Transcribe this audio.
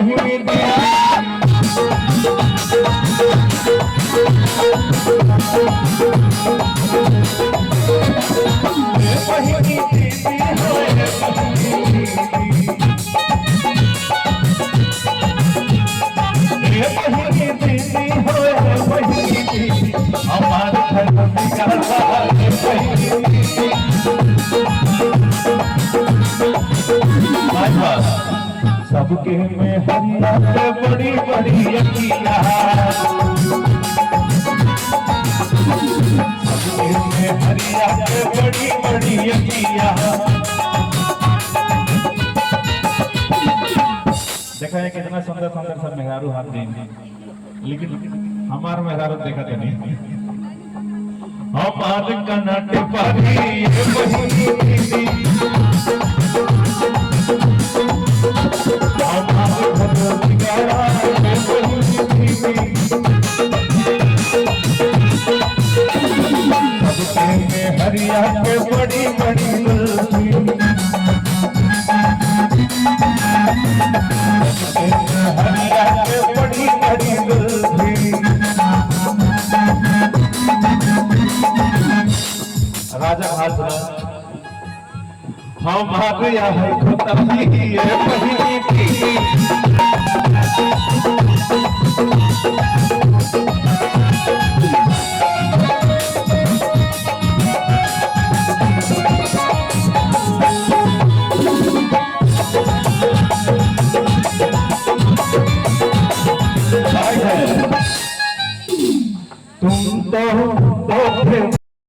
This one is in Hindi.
पहिली सबके में हरिया के बड़ी बड़ी अखिया, सबके में हरिया के बड़ी बड़ी अखिया। देखा है कितना सुंदर सुंदर सब मेहरारू हाथ देंगे, लेकिन हमारा मेहरारू देखा तो नहीं। हमार कनट परी हरिया के बड़ी बड़ी हरिया के बड़ी बड़ी राजा हाथ हमारे यहाँ है